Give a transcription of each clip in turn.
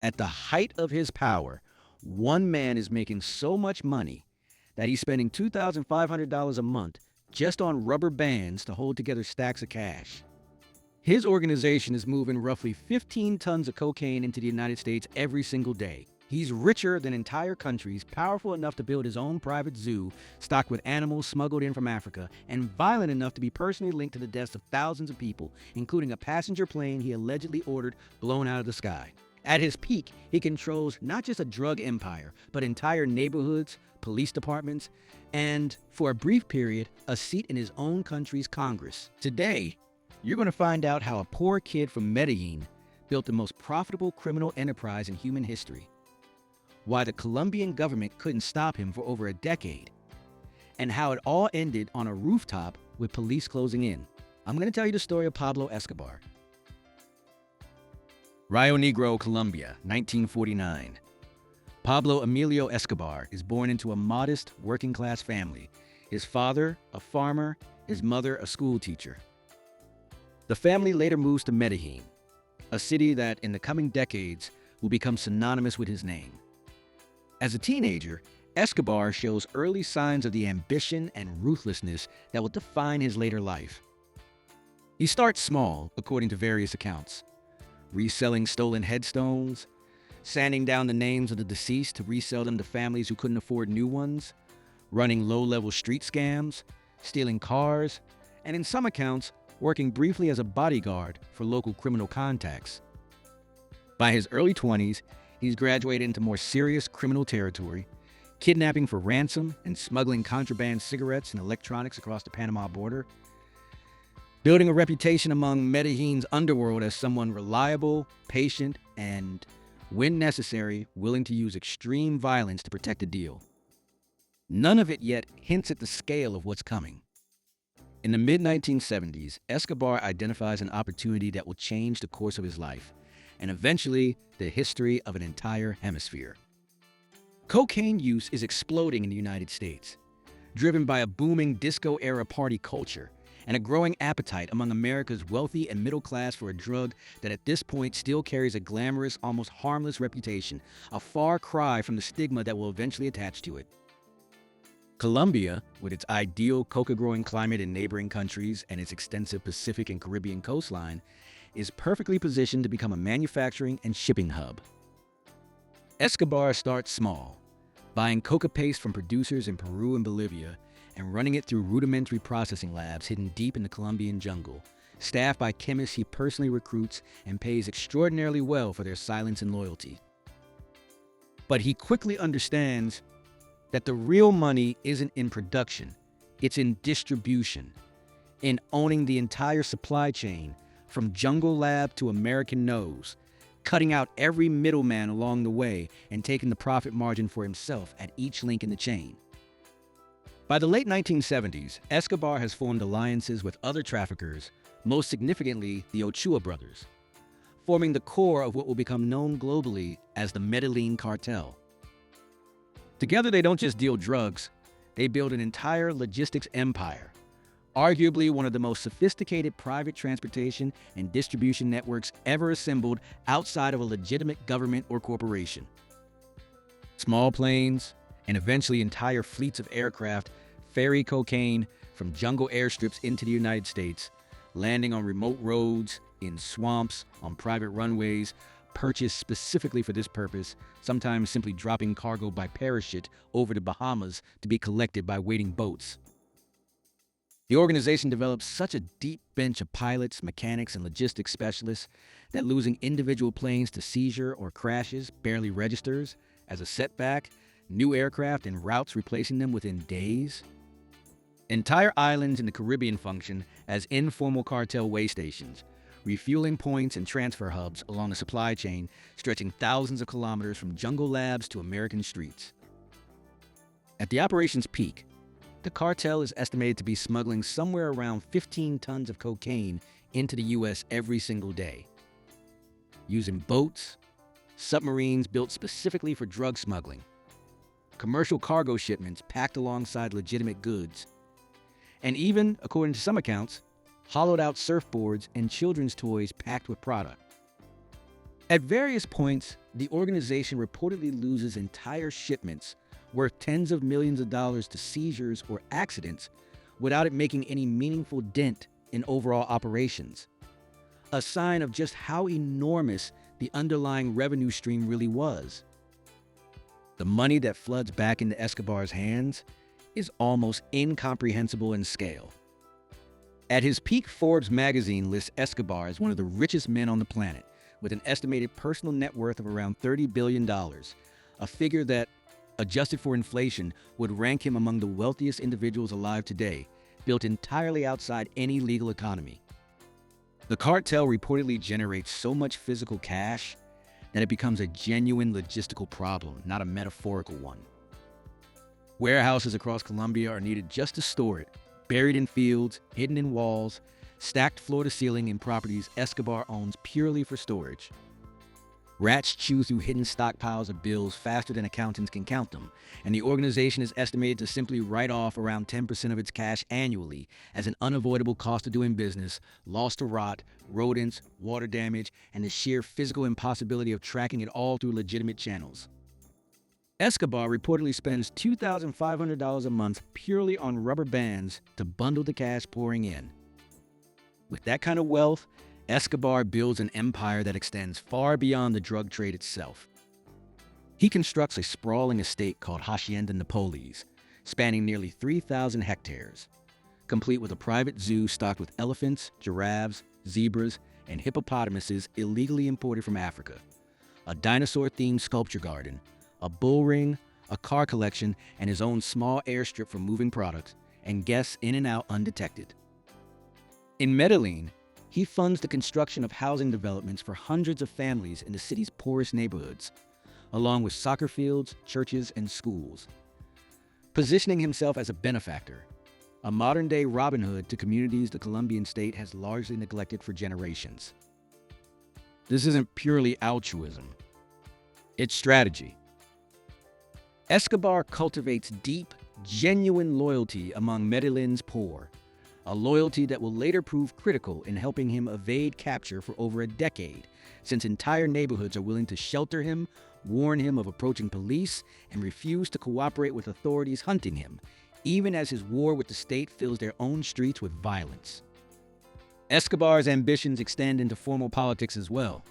At the height of his power, one man is making so much money that he's spending $2,500 a month just on rubber bands to hold together stacks of cash. His organization is moving roughly 15 tons of cocaine into the United States every single day. He's richer than entire countries, powerful enough to build his own private zoo stocked with animals smuggled in from Africa, and violent enough to be personally linked to the deaths of thousands of people, including a passenger plane he allegedly ordered blown out of the sky. At his peak, he controls not just a drug empire, but entire neighborhoods, police departments, and, for a brief period, a seat in his own country's Congress. Today, you're going to find out how a poor kid from Medellin built the most profitable criminal enterprise in human history, why the Colombian government couldn't stop him for over a decade, and how it all ended on a rooftop with police closing in. I'm going to tell you the story of Pablo Escobar. Rio Negro, Colombia, 1949. Pablo Emilio Escobar is born into a modest, working-class family. His father, a farmer, his mother, a school teacher. The family later moves to Medellin, a city that, in the coming decades, will become synonymous with his name. As a teenager, Escobar shows early signs of the ambition and ruthlessness that will define his later life. He starts small, according to various accounts, reselling stolen headstones, sanding down the names of the deceased to resell them to families who couldn't afford new ones, running low-level street scams, stealing cars, and in some accounts, working briefly as a bodyguard for local criminal contacts. By his early 20s, he's graduated into more serious criminal territory, kidnapping for ransom and smuggling contraband cigarettes and electronics across the Panama border, building a reputation among Medellin's underworld as someone reliable, patient, and, when necessary, willing to use extreme violence to protect a deal. None of it yet hints at the scale of what's coming. In the mid-1970s, Escobar identifies an opportunity that will change the course of his life, and eventually the history of an entire hemisphere. Cocaine use is exploding in the United States, driven by a booming disco-era party culture and a growing appetite among America's wealthy and middle class for a drug that at this point still carries a glamorous, almost harmless reputation, a far cry from the stigma that will eventually attach to it. Colombia, with its ideal coca-growing climate in neighboring countries and its extensive Pacific and Caribbean coastline, is perfectly positioned to become a manufacturing and shipping hub. Escobar starts small, buying coca paste from producers in Peru and Bolivia and running it through rudimentary processing labs hidden deep in the Colombian jungle, staffed by chemists he personally recruits and pays extraordinarily well for their silence and loyalty. But he quickly understands that the real money isn't in production, it's in distribution, in owning the entire supply chain, from jungle lab to American nose, cutting out every middleman along the way and taking the profit margin for himself at each link in the chain. By the late 1970s, Escobar has formed alliances with other traffickers, most significantly the Ochoa brothers, forming the core of what will become known globally as the Medellin Cartel. Together, they don't just deal drugs, they build an entire logistics empire, arguably one of the most sophisticated private transportation and distribution networks ever assembled outside of a legitimate government or corporation. Small planes, and eventually entire fleets of aircraft, ferry cocaine from jungle airstrips into the United States, landing on remote roads, in swamps, on private runways, purchased specifically for this purpose, sometimes simply dropping cargo by parachute over the Bahamas to be collected by waiting boats. The organization develops such a deep bench of pilots, mechanics, and logistics specialists that losing individual planes to seizure or crashes barely registers as a setback, new aircraft and routes replacing them within days. Entire islands in the Caribbean function as informal cartel way stations, refueling points and transfer hubs along the supply chain stretching thousands of kilometers from jungle labs to American streets. At the operation's peak, the cartel is estimated to be smuggling somewhere around 15 tons of cocaine into the U.S. every single day, using boats, submarines built specifically for drug smuggling, commercial cargo shipments packed alongside legitimate goods, and even, according to some accounts, hollowed-out surfboards and children's toys packed with product. At various points, the organization reportedly loses entire shipments worth tens of millions of dollars to seizures or accidents without it making any meaningful dent in overall operations. A sign of just how enormous the underlying revenue stream really was. The money that floods back into Escobar's hands is almost incomprehensible in scale. At his peak, Forbes magazine lists Escobar as one of the richest men on the planet, with an estimated personal net worth of around $30 billion, a figure that, adjusted for inflation, would rank him among the wealthiest individuals alive today, built entirely outside any legal economy. The cartel reportedly generates so much physical cash that it becomes a genuine logistical problem, not a metaphorical one. Warehouses across Colombia are needed just to store it, buried in fields, hidden in walls, stacked floor to ceiling in properties Escobar owns purely for storage. Rats chew through hidden stockpiles of bills faster than accountants can count them, and the organization is estimated to simply write off around 10% of its cash annually as an unavoidable cost of doing business, loss to rot, rodents, water damage, and the sheer physical impossibility of tracking it all through legitimate channels. Escobar reportedly spends $2,500 a month purely on rubber bands to bundle the cash pouring in. With that kind of wealth, Escobar builds an empire that extends far beyond the drug trade itself. He constructs a sprawling estate called Hacienda Napoles, spanning nearly 3,000 hectares, complete with a private zoo stocked with elephants, giraffes, zebras, and hippopotamuses illegally imported from Africa, a dinosaur-themed sculpture garden, a bull ring, a car collection, and his own small airstrip for moving products, and guests in and out undetected. In Medellin, he funds the construction of housing developments for hundreds of families in the city's poorest neighborhoods, along with soccer fields, churches, and schools. Positioning himself as a benefactor, a modern-day Robin Hood to communities the Colombian state has largely neglected for generations. This isn't purely altruism. It's strategy. Escobar cultivates deep, genuine loyalty among Medellin's poor, a loyalty that will later prove critical in helping him evade capture for over a decade, since entire neighborhoods are willing to shelter him, warn him of approaching police, and refuse to cooperate with authorities hunting him, even as his war with the state fills their own streets with violence. Escobar's ambitions extend into formal politics as well.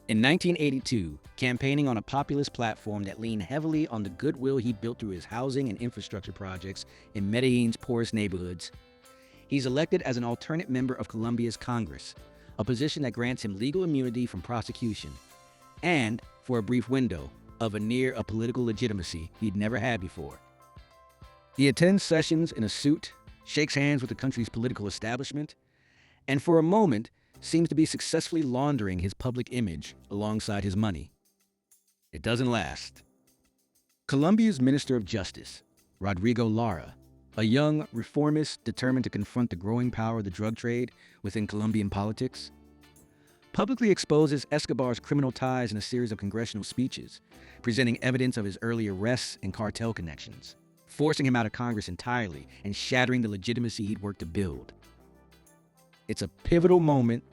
In 1982, campaigning on a populist platform that leaned heavily on the goodwill he built through his housing and infrastructure projects in Medellin's poorest neighborhoods, he's elected as an alternate member of Colombia's Congress, a position that grants him legal immunity from prosecution, and, for a brief window, a veneer of political legitimacy he'd never had before. He attends sessions in a suit, shakes hands with the country's political establishment, and for a moment seems to be successfully laundering his public image alongside his money. It doesn't last. Colombia's Minister of Justice, Rodrigo Lara, a young reformist determined to confront the growing power of the drug trade within Colombian politics, publicly exposes Escobar's criminal ties in a series of congressional speeches, presenting evidence of his early arrests and cartel connections, forcing him out of Congress entirely and shattering the legitimacy he'd worked to build. It's a pivotal moment,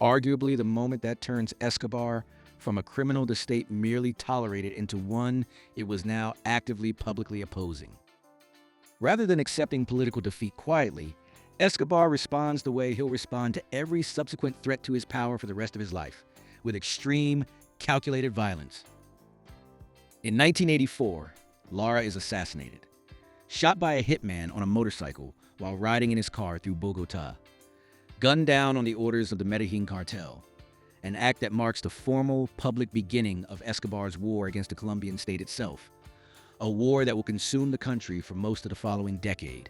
arguably the moment that turns Escobar from a criminal the state merely tolerated into one it was now actively publicly opposing. Rather than accepting political defeat quietly, Escobar responds the way he'll respond to every subsequent threat to his power for the rest of his life, with extreme, calculated violence. In 1984, Lara is assassinated, shot by a hitman on a motorcycle while riding in his car through Bogotá, gunned down on the orders of the Medellin Cartel, an act that marks the formal, public beginning of Escobar's war against the Colombian state itself, a war that will consume the country for most of the following decade.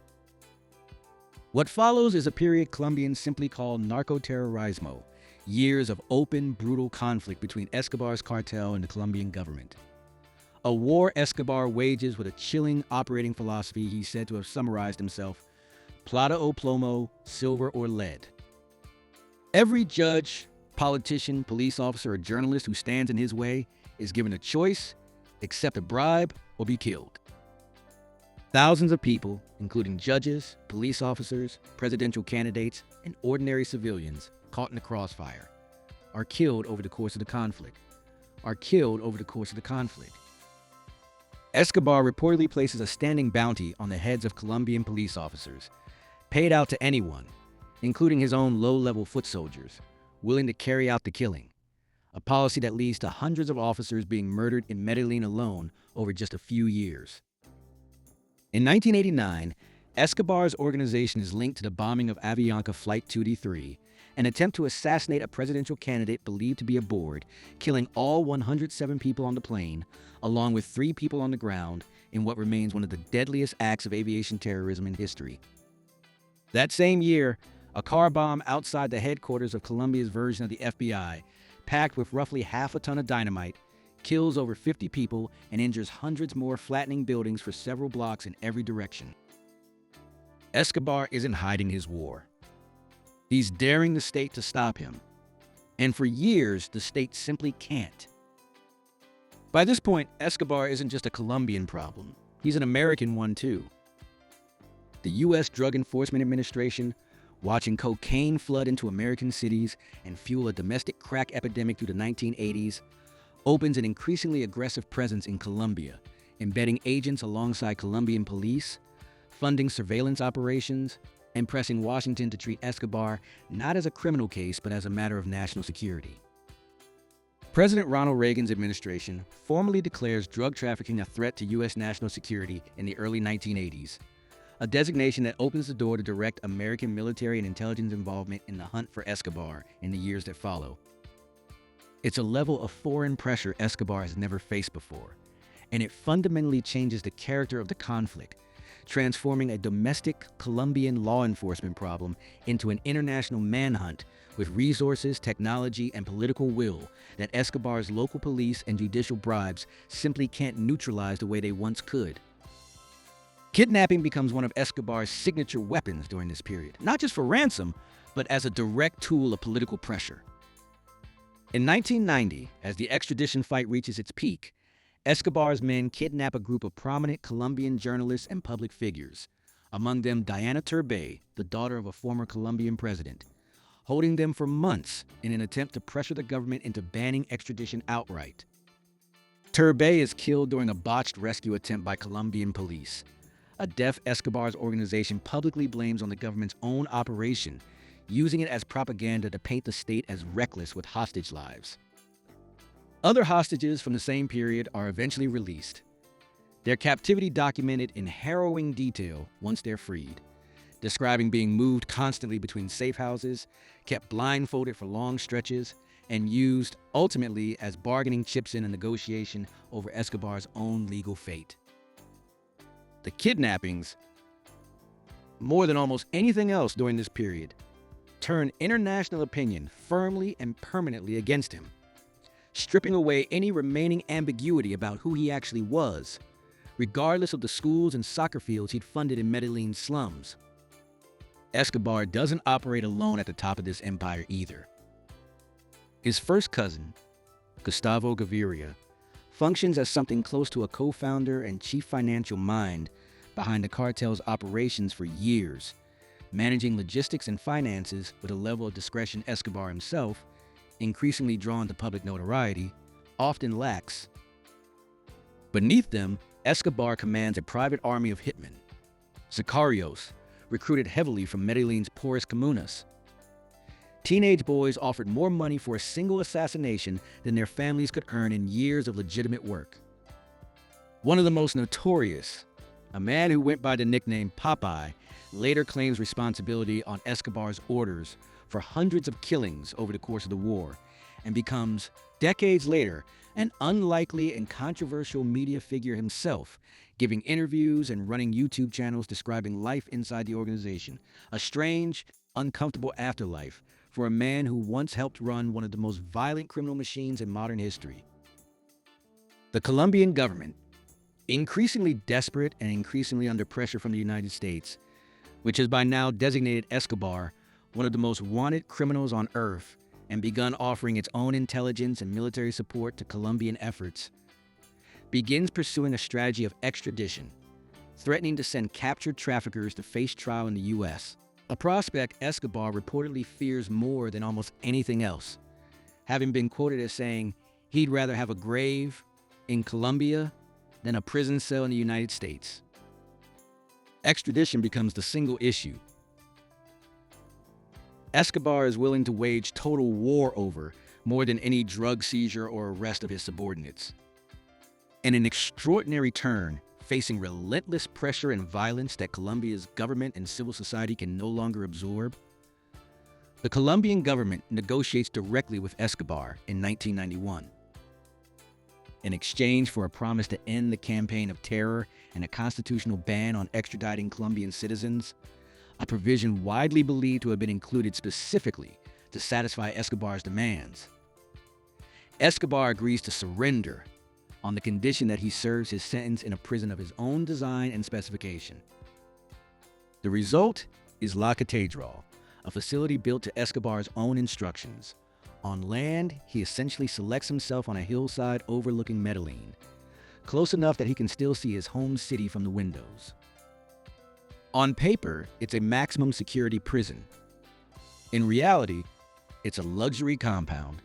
What follows is a period Colombians simply call narcoterrorism, years of open, brutal conflict between Escobar's cartel and the Colombian government. A war Escobar wages with a chilling operating philosophy he said to have summarized himself, plata o plomo, silver or lead. Every judge, politician, police officer, or journalist who stands in his way is given a choice: accept a bribe or be killed. Thousands of people, including judges, police officers, presidential candidates, and ordinary civilians caught in the crossfire, are killed over the course of the conflict, are killed over the course of the conflict. Escobar reportedly places a standing bounty on the heads of Colombian police officers, paid out to anyone, including his own low-level foot soldiers, willing to carry out the killing, a policy that leads to hundreds of officers being murdered in Medellin alone over just a few years. In 1989, Escobar's organization is linked to the bombing of Avianca Flight 2D3, an attempt to assassinate a presidential candidate believed to be aboard, killing all 107 people on the plane, along with 3 people on the ground, in what remains one of the deadliest acts of aviation terrorism in history. That same year, a car bomb outside the headquarters of Colombia's version of the FBI, packed with roughly half a ton of dynamite, kills over 50 people and injures hundreds more, flattening buildings for several blocks in every direction. Escobar isn't hiding his war. He's daring the state to stop him. And for years, the state simply can't. By this point, Escobar isn't just a Colombian problem. He's an American one, too. The U.S. Drug Enforcement Administration, watching cocaine flood into American cities and fuel a domestic crack epidemic through the 1980s, opens an increasingly aggressive presence in Colombia, embedding agents alongside Colombian police, funding surveillance operations, and pressing Washington to treat Escobar not as a criminal case but as a matter of national security. President Ronald Reagan's administration formally declares drug trafficking a threat to U.S. national security in the early 1980s, a designation that opens the door to direct American military and intelligence involvement in the hunt for Escobar in the years that follow. It's a level of foreign pressure Escobar has never faced before, and it fundamentally changes the character of the conflict, transforming a domestic Colombian law enforcement problem into an international manhunt with resources, technology, and political will that Escobar's local police and judicial bribes simply can't neutralize the way they once could. Kidnapping becomes one of Escobar's signature weapons during this period, not just for ransom, but as a direct tool of political pressure. In 1990, as the extradition fight reaches its peak, Escobar's men kidnap a group of prominent Colombian journalists and public figures, among them Diana Turbay, the daughter of a former Colombian president, holding them for months in an attempt to pressure the government into banning extradition outright. Turbay is killed during a botched rescue attempt by Colombian police, a death Escobar's organization publicly blames on the government's own operation, using it as propaganda to paint the state as reckless with hostage lives. Other hostages from the same period are eventually released, their captivity documented in harrowing detail once they're freed, describing being moved constantly between safe houses, kept blindfolded for long stretches, and used ultimately as bargaining chips in a negotiation over Escobar's own legal fate. The kidnappings, more than almost anything else during this period, turn international opinion firmly and permanently against him, stripping away any remaining ambiguity about who he actually was, regardless of the schools and soccer fields he'd funded in Medellin's slums. Escobar doesn't operate alone at the top of this empire either. His first cousin, Gustavo Gaviria, functions as something close to a co-founder and chief financial mind behind the cartel's operations for years, managing logistics and finances with a level of discretion Escobar himself, increasingly drawn to public notoriety, often lacks. Beneath them, Escobar commands a private army of hitmen, sicarios, recruited heavily from Medellin's poorest comunas. Teenage boys offered more money for a single assassination than their families could earn in years of legitimate work. One of the most notorious, a man who went by the nickname Popeye, later claims responsibility on Escobar's orders for hundreds of killings over the course of the war, and becomes, decades later, an unlikely and controversial media figure himself, giving interviews and running YouTube channels describing life inside the organization, a strange, uncomfortable afterlife for a man who once helped run one of the most violent criminal machines in modern history. The Colombian government, increasingly desperate and increasingly under pressure from the United States, which has by now designated Escobar one of the most wanted criminals on earth and begun offering its own intelligence and military support to Colombian efforts, begins pursuing a strategy of extradition, threatening to send captured traffickers to face trial in the U.S., a prospect Escobar reportedly fears more than almost anything else, having been quoted as saying, He'd rather have a grave in Colombia than a prison cell in the United States. Extradition becomes the single issue. Escobar is willing to wage total war over more than any drug seizure or arrest of his subordinates. In an extraordinary turn, facing relentless pressure and violence that Colombia's government and civil society can no longer absorb, the Colombian government negotiates directly with Escobar in 1991. In exchange for a promise to end the campaign of terror and a constitutional ban on extraditing Colombian citizens, a provision widely believed to have been included specifically to satisfy Escobar's demands. Escobar agrees to surrender on the condition that he serves his sentence in a prison of his own design and specification. The result is La Catedral, a facility built to Escobar's own instructions. On land, he essentially selects himself on a hillside overlooking Medellin, close enough that he can still see his home city from the windows. On paper, it's a maximum security prison. In reality, it's a luxury compound,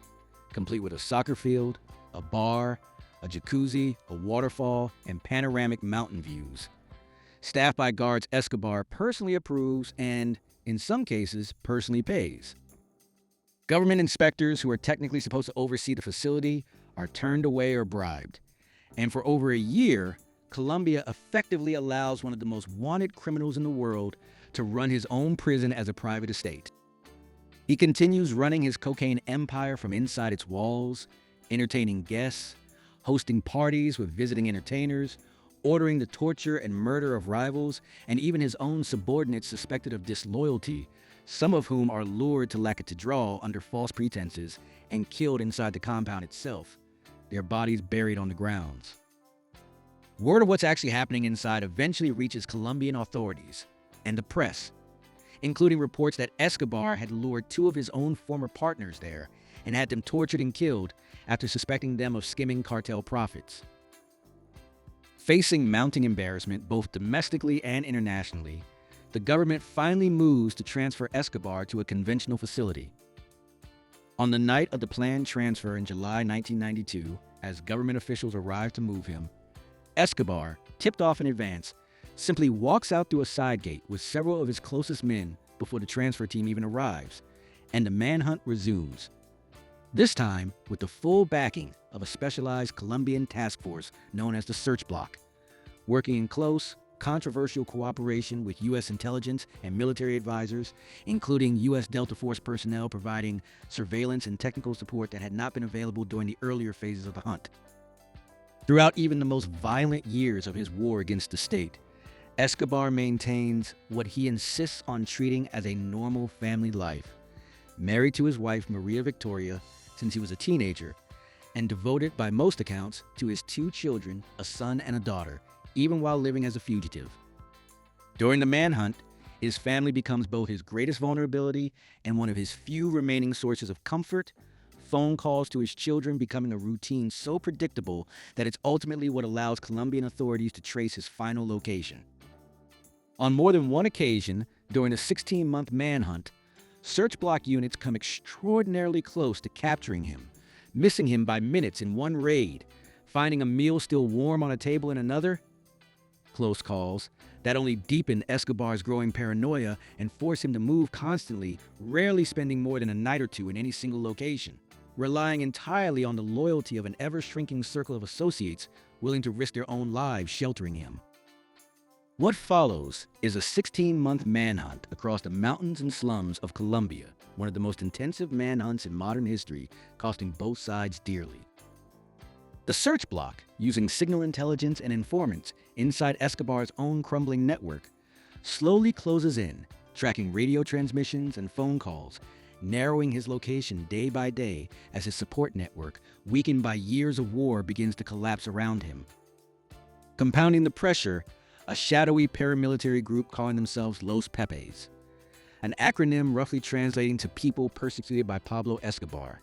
complete with a soccer field, a bar, a jacuzzi, a waterfall, and panoramic mountain views. Staffed by guards Escobar personally approves and, in some cases, personally pays. Government inspectors who are technically supposed to oversee the facility are turned away or bribed. And for over a year, Colombia effectively allows one of the most wanted criminals in the world to run his own prison as a private estate. He continues running his cocaine empire from inside its walls, entertaining guests, hosting parties with visiting entertainers, ordering the torture and murder of rivals, and even his own subordinates suspected of disloyalty, some of whom are lured to La Catedral under false pretenses and killed inside the compound itself, their bodies buried on the grounds. Word of what's actually happening inside eventually reaches Colombian authorities and the press, including reports that Escobar had lured two of his own former partners there and had them tortured and killed after suspecting them of skimming cartel profits. Facing mounting embarrassment both domestically and internationally, the government finally moves to transfer Escobar to a conventional facility. On the night of the planned transfer in July 1992, as government officials arrive to move him, Escobar, tipped off in advance, simply walks out through a side gate with several of his closest men before the transfer team even arrives, and the manhunt resumes. This time with the full backing of a specialized Colombian task force known as the Search Block, working in close, controversial cooperation with U.S. intelligence and military advisors, including U.S. Delta Force personnel providing surveillance and technical support that had not been available during the earlier phases of the hunt. Throughout even the most violent years of his war against the state, Escobar maintains what he insists on treating as a normal family life, married to his wife Maria Victoria since he was a teenager, and devoted by most accounts to his two children, a son and a daughter, even while living as a fugitive. During the manhunt, his family becomes both his greatest vulnerability and one of his few remaining sources of comfort, phone calls to his children becoming a routine so predictable that it's ultimately what allows Colombian authorities to trace his final location. On more than one occasion, during the 16-month manhunt, search block units come extraordinarily close to capturing him, missing him by minutes in one raid, finding a meal still warm on a table in another. Close calls that only deepen Escobar's growing paranoia and force him to move constantly, rarely spending more than a night or two in any single location, relying entirely on the loyalty of an ever-shrinking circle of associates willing to risk their own lives sheltering him. What follows is a 16-month manhunt across the mountains and slums of Colombia, one of the most intensive manhunts in modern history, costing both sides dearly. The search block, using signal intelligence and informants inside Escobar's own crumbling network, slowly closes in, tracking radio transmissions and phone calls, narrowing his location day by day as his support network, weakened by years of war, begins to collapse around him. Compounding the pressure, a shadowy paramilitary group calling themselves Los Pepes, an acronym roughly translating to People Persecuted by Pablo Escobar,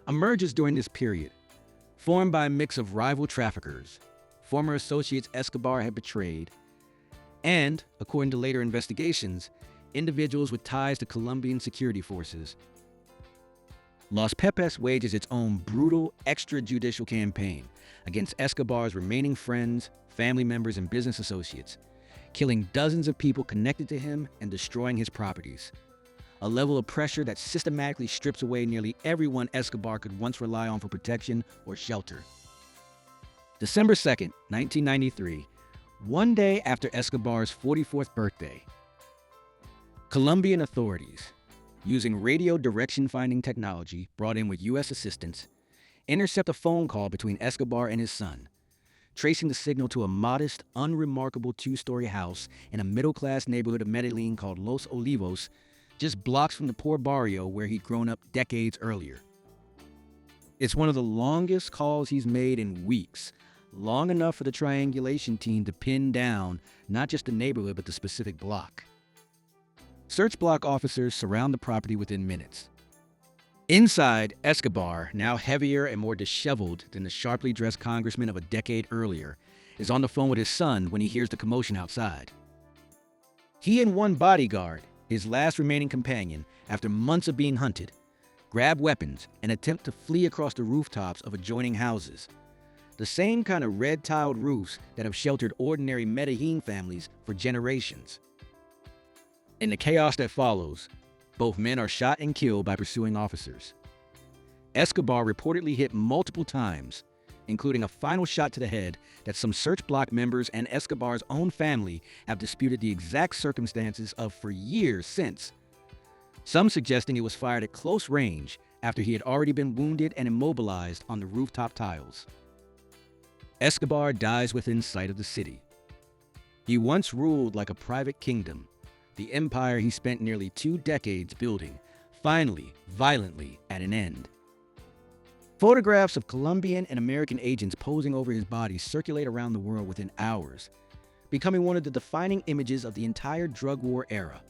emerges during this period, formed by a mix of rival traffickers, former associates Escobar had betrayed, and, according to later investigations, individuals with ties to Colombian security forces. Los Pepes wages its own brutal extrajudicial campaign against Escobar's remaining friends, family members, and business associates, killing dozens of people connected to him and destroying his properties. A level of pressure that systematically strips away nearly everyone Escobar could once rely on for protection or shelter. December 2nd, 1993, one day after Escobar's 44th birthday, Colombian authorities, using radio direction-finding technology brought in with U.S. assistance, intercept a phone call between Escobar and his son, tracing the signal to a modest, unremarkable two-story house in a middle-class neighborhood of Medellin called Los Olivos, just blocks from the poor barrio where he'd grown up decades earlier. It's one of the longest calls he's made in weeks, long enough for the triangulation team to pin down not just the neighborhood but the specific block. Search block officers surround the property within minutes. Inside, Escobar, now heavier and more disheveled than the sharply dressed congressman of a decade earlier, is on the phone with his son when he hears the commotion outside. He and one bodyguard, his last remaining companion, after months of being hunted, grab weapons and attempt to flee across the rooftops of adjoining houses, the same kind of red-tiled roofs that have sheltered ordinary Medellin families for generations. In the chaos that follows, both men are shot and killed by pursuing officers. Escobar reportedly hit multiple times, including a final shot to the head that some search block members and Escobar's own family have disputed the exact circumstances of for years since, some suggesting it was fired at close range after he had already been wounded and immobilized on the rooftop tiles. Escobar dies within sight of the city. He once ruled like a private kingdom, the empire he spent nearly 2 decades building, finally, violently, at an end. Photographs of Colombian and American agents posing over his body circulate around the world within hours, becoming one of the defining images of the entire drug war era.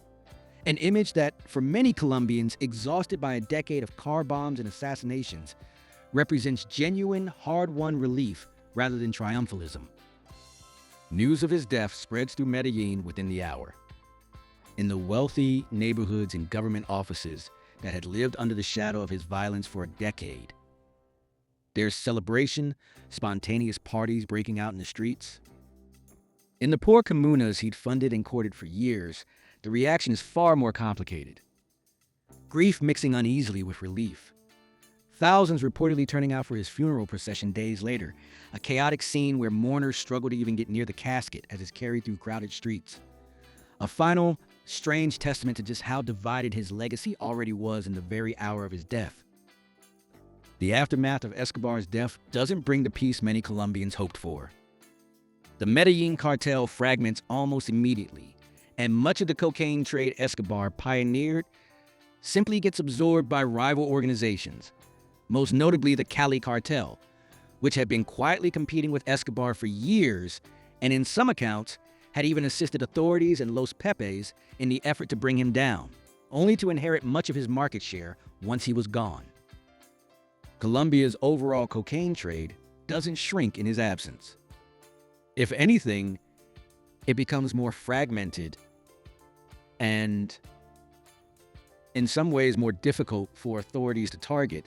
An image that, for many Colombians exhausted by a decade of car bombs and assassinations, represents genuine, hard-won relief rather than triumphalism. News of his death spreads through Medellin within the hour. In the wealthy neighborhoods and government offices that had lived under the shadow of his violence for a decade, there's celebration, spontaneous parties breaking out in the streets. In the poor comunas he'd funded and courted for years, the reaction is far more complicated. Grief mixing uneasily with relief. Thousands reportedly turning out for his funeral procession days later, a chaotic scene where mourners struggle to even get near the casket as it's carried through crowded streets. A final, strange testament to just how divided his legacy already was in the very hour of his death. The aftermath of Escobar's death doesn't bring the peace many Colombians hoped for. The Medellin Cartel fragments almost immediately, and much of the cocaine trade Escobar pioneered simply gets absorbed by rival organizations, most notably the Cali Cartel, which had been quietly competing with Escobar for years and in some accounts had even assisted authorities in Los Pepes in the effort to bring him down, only to inherit much of his market share once he was gone. Colombia's overall cocaine trade doesn't shrink in his absence. If anything, it becomes more fragmented and, in some ways, more difficult for authorities to target,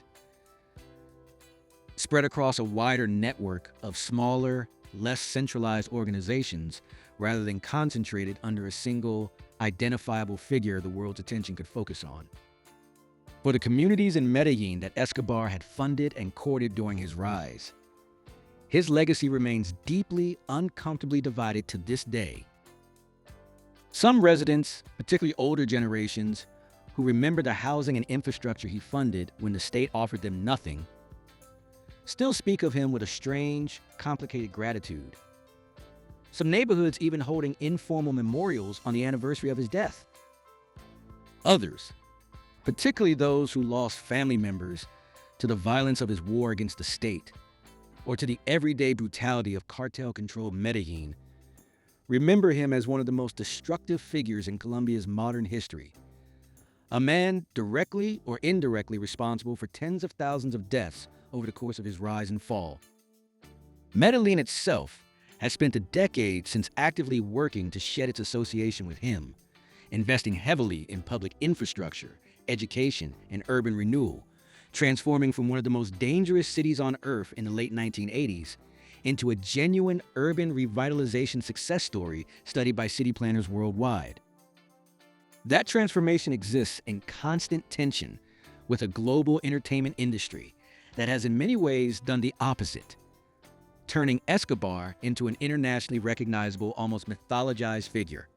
spread across a wider network of smaller, less centralized organizations rather than concentrated under a single, identifiable figure the world's attention could focus on. For the communities in Medellin that Escobar had funded and courted during his rise, his legacy remains deeply, uncomfortably divided to this day. Some residents, particularly older generations, who remember the housing and infrastructure he funded when the state offered them nothing, still speak of him with a strange, complicated gratitude. Some neighborhoods even holding informal memorials on the anniversary of his death. Others, particularly those who lost family members to the violence of his war against the state, or to the everyday brutality of cartel-controlled Medellin, remember him as one of the most destructive figures in Colombia's modern history. A man directly or indirectly responsible for tens of thousands of deaths over the course of his rise and fall. Medellin itself has spent a decade since actively working to shed its association with him, investing heavily in public infrastructure, education, and urban renewal, transforming from one of the most dangerous cities on earth in the late 1980s into a genuine urban revitalization success story studied by city planners worldwide. That transformation exists in constant tension with a global entertainment industry that has in many ways done the opposite, turning Escobar into an internationally recognizable, almost mythologized figure.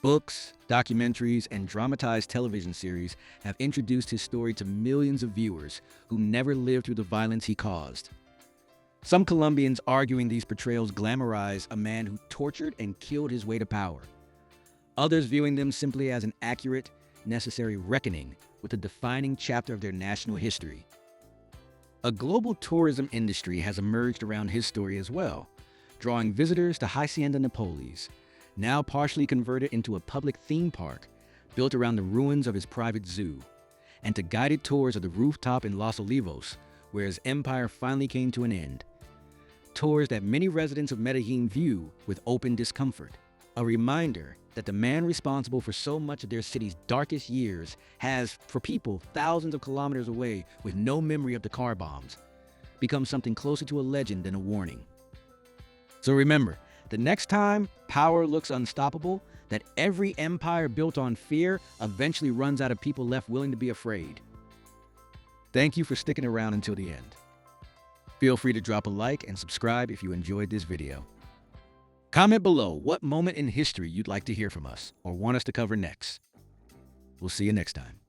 Books, documentaries, and dramatized television series have introduced his story to millions of viewers who never lived through the violence he caused. Some Colombians arguing these portrayals glamorize a man who tortured and killed his way to power. Others viewing them simply as an accurate, necessary reckoning with a defining chapter of their national history. A global tourism industry has emerged around his story as well, drawing visitors to Hacienda Napoles, now partially converted into a public theme park built around the ruins of his private zoo, and to guided tours of the rooftop in Los Olivos, where his empire finally came to an end. Tours that many residents of Medellin view with open discomfort. A reminder that the man responsible for so much of their city's darkest years has, for people thousands of kilometers away with no memory of the car bombs, become something closer to a legend than a warning. So remember, the next time power looks unstoppable, that every empire built on fear eventually runs out of people left willing to be afraid. Thank you for sticking around until the end. Feel free to drop a like and subscribe if you enjoyed this video. Comment below what moment in history you'd like to hear from us or want us to cover next. We'll see you next time.